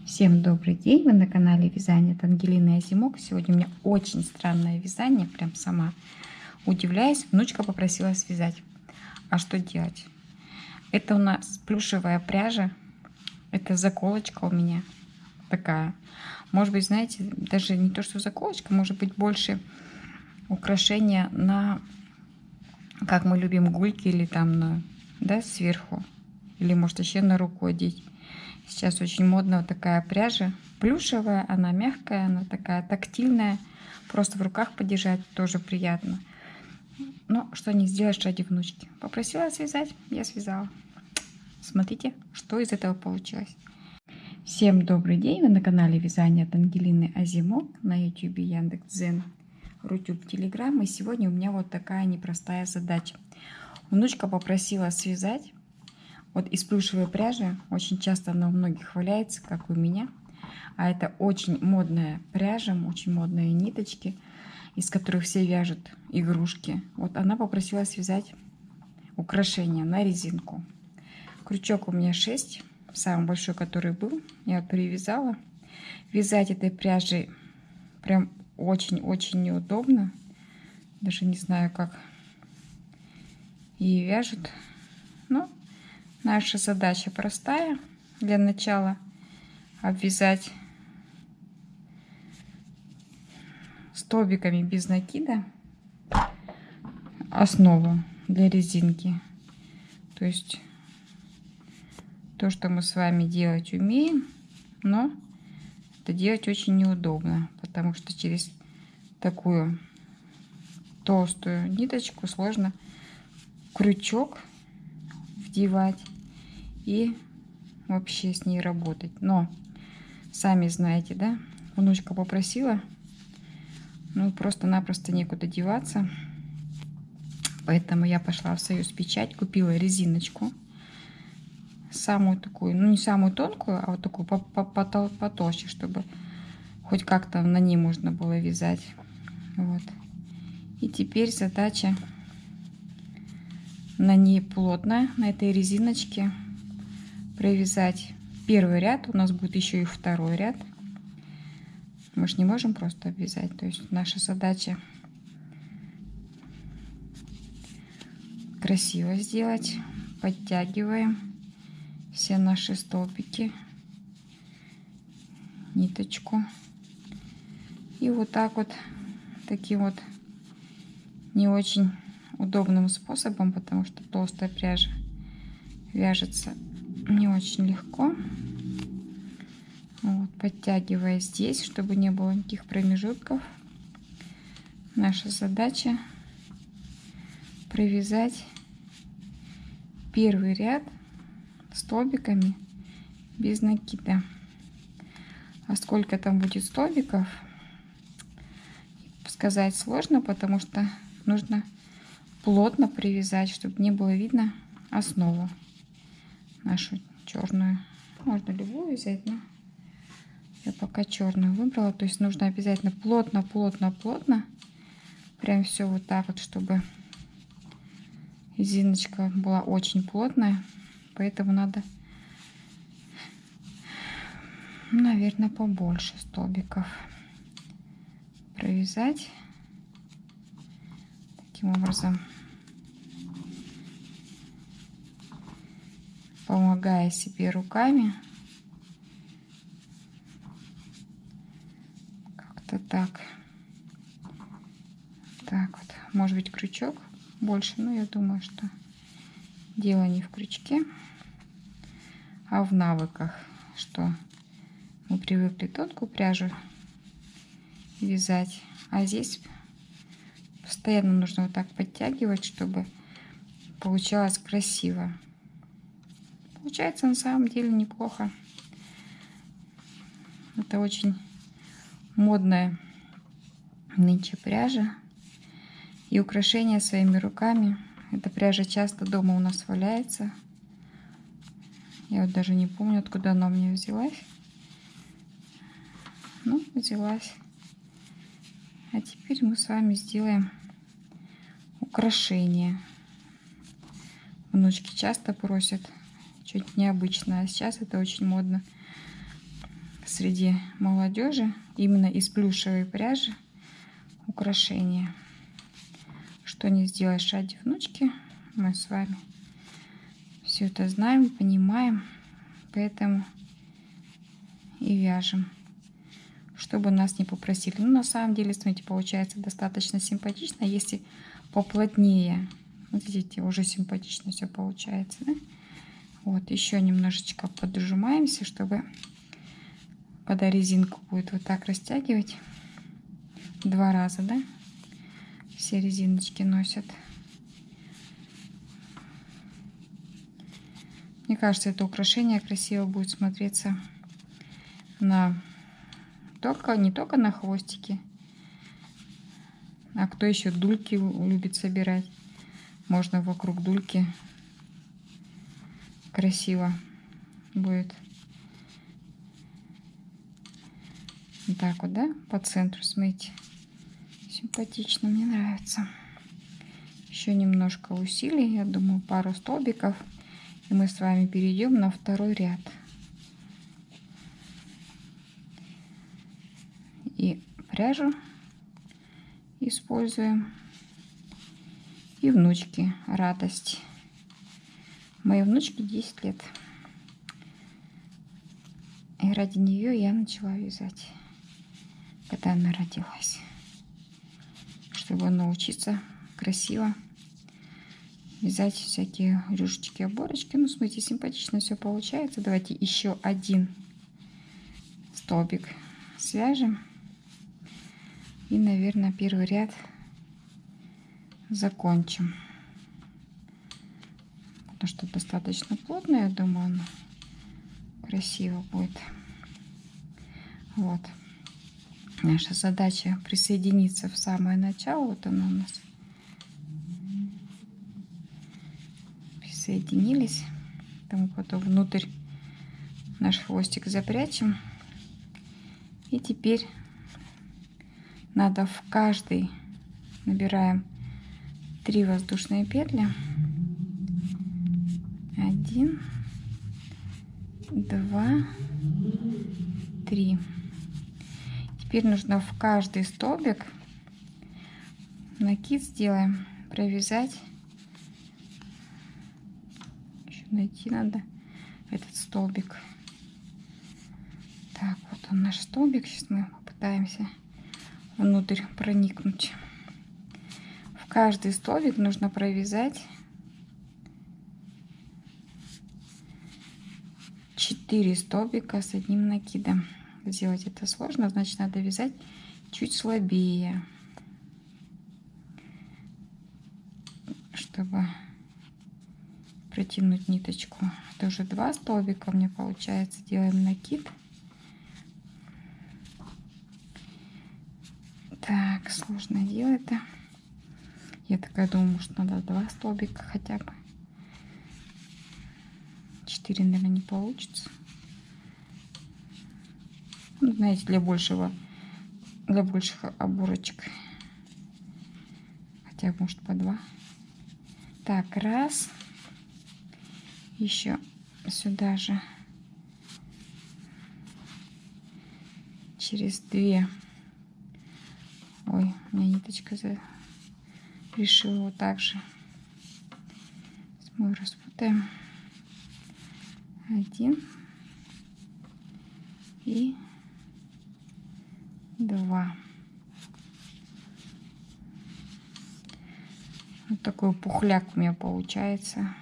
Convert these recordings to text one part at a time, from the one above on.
Всем добрый день! Вы на канале Вязание от Ангелины Озимок. Сегодня у меня очень странное вязание, прям сама удивляюсь. Внучка попросила связать. А что делать? Это у нас плюшевая пряжа. Это заколочка у меня такая. Может быть, знаете, даже не то, что заколочка, может быть больше украшения на, как мы любим, гульки или там на, да, сверху. Или может еще на руку одеть. Сейчас очень модная вот такая пряжа. Плюшевая, она мягкая, она такая тактильная. Просто в руках подержать тоже приятно. Но что не сделаешь ради внучки. Попросила связать, я связала. Смотрите, что из этого получилось. Всем добрый день! Вы на канале Вязание от Ангелины Озимок. На YouTube, Яндекс.Дзен, Рутюб, Телеграм. И сегодня у меня вот такая непростая задача. Внучка попросила связать. Вот из плюшевой пряжи, очень часто она у многих валяется, как у меня. А это очень модная пряжа, очень модные ниточки, из которых все вяжут игрушки. Вот она попросила связать украшение на резинку. Крючок у меня 6, самый большой, который был, я привязала. Вязать этой пряжей прям очень-очень неудобно. Даже не знаю, как ее вяжут. Но наша задача простая. Для начала обвязать столбиками без накида основу для резинки. То есть то, что мы с вами делать умеем, но это делать очень неудобно, потому что через такую толстую ниточку сложно крючок вдевать и вообще с ней работать. Но сами знаете, да, внучка попросила, ну просто-напросто некуда деваться, поэтому я пошла в Союз Печать, купила резиночку, самую такую, ну не самую тонкую, а вот такую потолще, чтобы хоть как-то на ней можно было вязать. Вот. И теперь задача на ней плотно, на этой резиночке, провязать первый ряд. У нас будет еще и второй ряд. Мы же не можем просто обвязать. То есть наша задача красиво сделать. Подтягиваем все наши столбики, ниточку. И вот так вот, таким вот не очень удобным способом, потому что толстая пряжа вяжется не очень легко. Вот, подтягивая здесь, чтобы не было никаких промежутков. Наша задача провязать первый ряд столбиками без накида. А сколько там будет столбиков, сказать сложно, потому что нужно плотно привязать, чтобы не было видно основу нашу черную. Можно любую взять, но я пока черную выбрала. То есть нужно обязательно плотно прям все вот так вот, чтобы резиночка была очень плотная. Поэтому надо, наверное, побольше столбиков провязать. Таким образом, помогая себе руками. Как-то так. Так вот. Может быть, крючок больше, но я думаю, что дело не в крючке, а в навыках, что мы привыкли тонкую пряжу вязать, а здесь постоянно нужно вот так подтягивать, чтобы получалось красиво. Получается на самом деле неплохо. Это очень модная нынче пряжа. И украшения своими руками. Эта пряжа часто дома у нас валяется. Я вот даже не помню, откуда она у меня взялась. Ну, взялась. А теперь мы с вами сделаем украшение. Внучки часто просят что-нибудь необычное, а сейчас это очень модно. среди молодежи именно из плюшевой пряжи украшения. Что не сделаешь ради внучки, мы с вами все это знаем, понимаем, поэтому и вяжем, чтобы нас не попросили. Ну, на самом деле, смотрите, получается достаточно симпатично, если поплотнее. Вот видите, уже симпатично все получается, да? Вот, еще немножечко поджимаемся, чтобы, когда резинку будет вот так растягивать, 2 раза, да? Все резиночки носят. Мне кажется, это украшение красиво будет смотреться на не только на хвостике, а кто еще дульки любит собирать, можно вокруг дульки красиво будет. Вот так вот, да, по центру, смотрите, симпатично, мне нравится. Еще немножко усилий, я думаю, пару столбиков, и мы с вами перейдем на второй ряд. И пряжу используем, и внучке радость. Моей внучке 10 лет, и ради нее я начала вязать, когда она родилась, чтобы научиться красиво вязать всякие рюшечки, оборочки. Ну, смотрите, симпатично все получается. Давайте еще один столбик свяжем. И, наверное, первый ряд закончим. Потому что достаточно плотно, я думаю, оно красиво будет. Вот. Наша задача присоединиться в самое начало. Вот оно у нас. Присоединились. Потом внутрь наш хвостик запрячем. И теперь надо в каждый набираем 3 воздушные петли. 1, 2, 3. Теперь нужно в каждый столбик накид сделаем, провязать. Еще найти надо этот столбик. Так, вот он наш столбик. Сейчас мы попытаемся внутрь проникнуть. В каждый столбик нужно провязать 4 столбика с одним накидом. Сделать это сложно, значит, надо вязать чуть слабее, чтобы протянуть ниточку. Это уже 2 столбика у меня получается. Делаем накид. Так, сложно делать-то. Я такая думаю, что надо 2 столбика хотя бы. 4, наверное, не получится. Ну, знаете, для больших оборочек. Хотя, может, по 2. Так, раз. Еще сюда же. Через 2. Ой, у меня ниточка решила вот так же. Мы распутаем. 1 и 2. Вот такой пухляк у меня получается.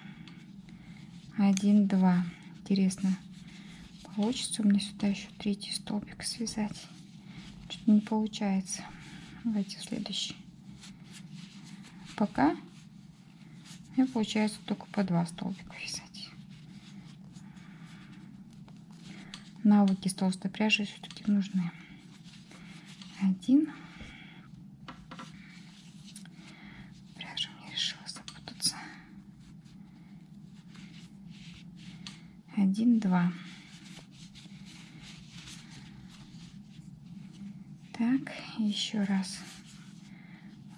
1, 2. Интересно, получится у меня сюда еще 3-й столбик связать? Что-то не получается. Давайте следующий. Пока у меня получается только по 2 столбика вязать. Навыки с толстой пряжей все-таки нужны. 1. Пряжа мне решила запутаться. 1, 2. Так, еще раз.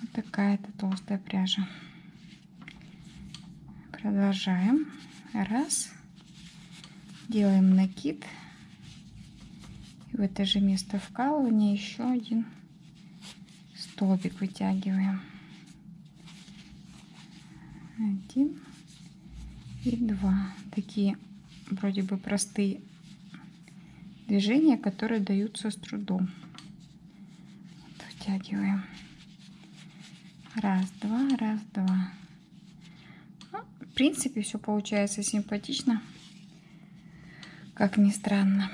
Вот такая-то толстая пряжа. Продолжаем. Раз. Делаем накид. И в это же место вкалывания еще один столбик вытягиваем. 1 и 2. Такие вроде бы простые движения, которые даются с трудом. Вот, вытягиваем. Раз, два, раз, два. Ну, в принципе, все получается симпатично, как ни странно.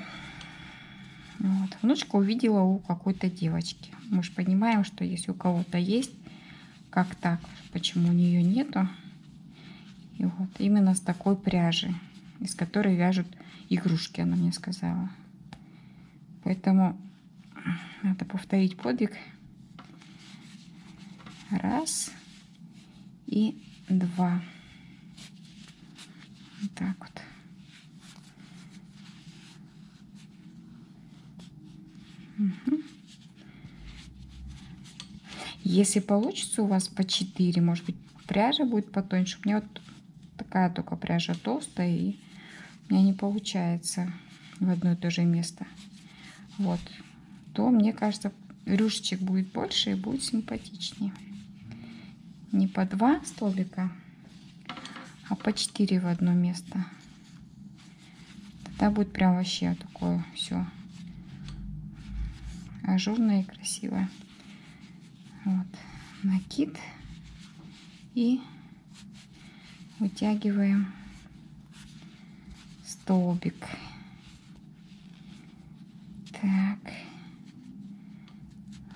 Вот. Внучка увидела у какой-то девочки. Мы же понимаем, что если у кого-то есть, как так, почему у нее нету. И вот именно с такой пряжи, из которой вяжут игрушки, она мне сказала. Поэтому надо повторить подвиг. Раз и 2. Вот так вот. Угу. Если получится у вас по 4, может быть, пряжа будет потоньше. У меня вот такая только пряжа толстая, и у меня не получается в одно и то же место. Вот. То, мне кажется, рюшечек будет больше и будет симпатичнее. Не по 2 столбика, а по 4 в одно место. Тогда будет прям вообще такое все ажурное и красивое. Вот. Накид. И вытягиваем столбик. Так.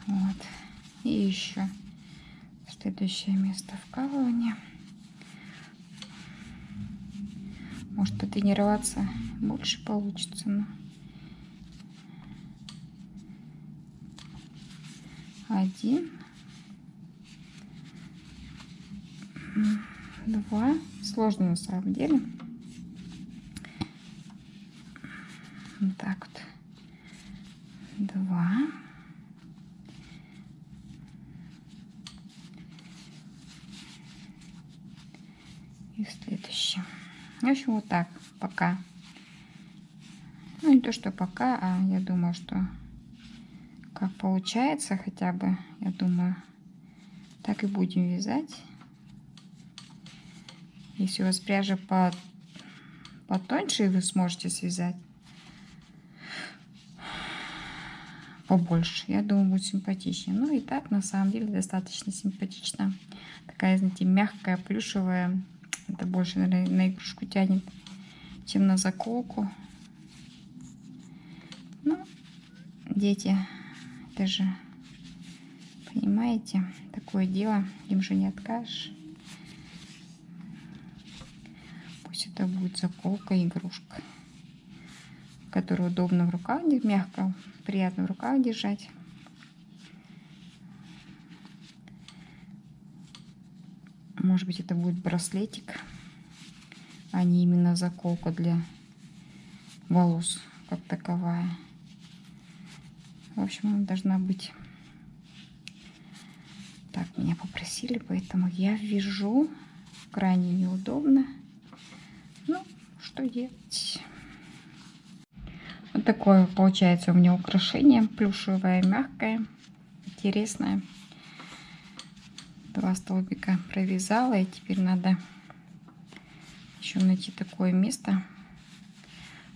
Вот. И еще следующее место вкалывания. Может, потренироваться больше получится. Но... 1, 2. Сложно на самом деле. Вот так вот. 2. И в следующем. В общем, вот так пока. Ну, не то, что пока, а я думаю, что как получается хотя бы, я думаю, так и будем вязать. Если у вас пряжа потоньше, и вы сможете связать побольше, я думаю, будет симпатичнее. Ну и так, на самом деле, достаточно симпатично. Такая, знаете, мягкая, плюшевая. Это больше, наверное, на игрушку тянет, чем на заколку. Ну, дети, это же, понимаете, такое дело, им же не откажешь. Пусть это будет заколка, игрушка, которую удобно в руках, мягко, приятно в руках держать. Может быть, это будет браслетик, а не именно заколка для волос как таковая. В общем, она должна быть. Так, меня попросили, поэтому я вяжу. Крайне неудобно. Ну, что делать? Вот такое получается у меня украшение. Плюшевое, мягкое, интересное. 2 столбика провязала, и теперь надо еще найти такое место,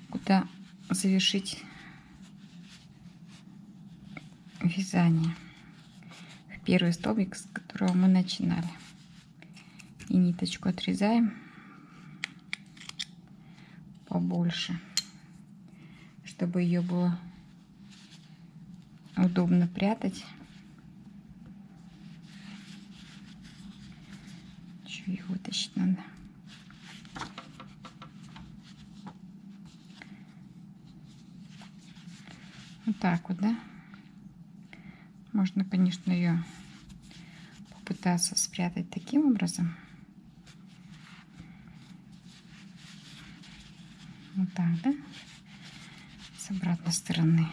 куда завершить вязание. Первый столбик, с которого мы начинали. И ниточку отрезаем побольше, чтобы ее было удобно прятать. Еще ее вытащить надо. Вот так вот, да? Можно, конечно, ее попытаться спрятать таким образом. Вот так, да? С обратной стороны.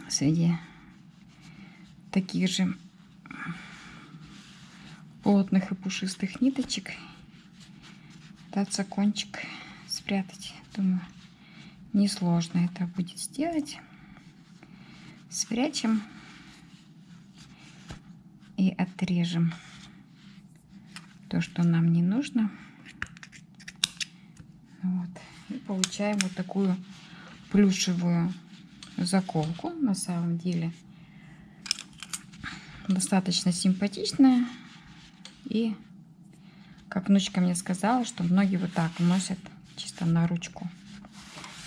Среди таких же плотных и пушистых ниточек пытаться кончик спрятать. Думаю, Несложно это будет сделать. Спрячем и отрежем то, что нам не нужно. Вот. И получаем вот такую плюшевую заколку. На самом деле достаточно симпатичная. И как внучка мне сказала, что многие вот так носят чисто на ручку.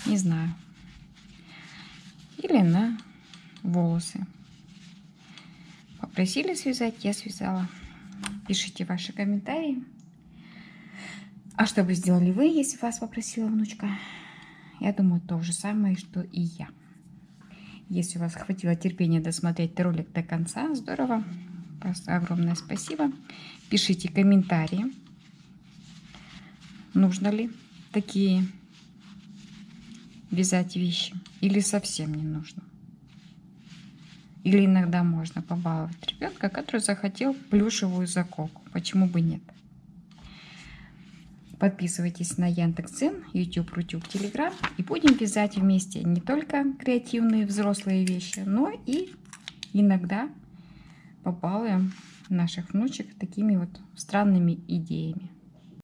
Не знаю. Или на волосы. Попросили связать, я связала. Пишите ваши комментарии. А что бы сделали вы, если вас попросила внучка? Я думаю, то же самое, что и я. Если у вас хватило терпения досмотреть ролик до конца, здорово. Огромное спасибо. Пишите комментарии. Нужно ли такие вязать вещи? Или совсем не нужно? Или иногда можно побаловать ребенка, который захотел плюшевую заколку. Почему бы нет? Подписывайтесь на Яндекс.Дзен, YouTube, Рутюб, Телеграм. И будем вязать вместе не только креативные взрослые вещи, но и иногда побалуем наших внучек такими вот странными идеями.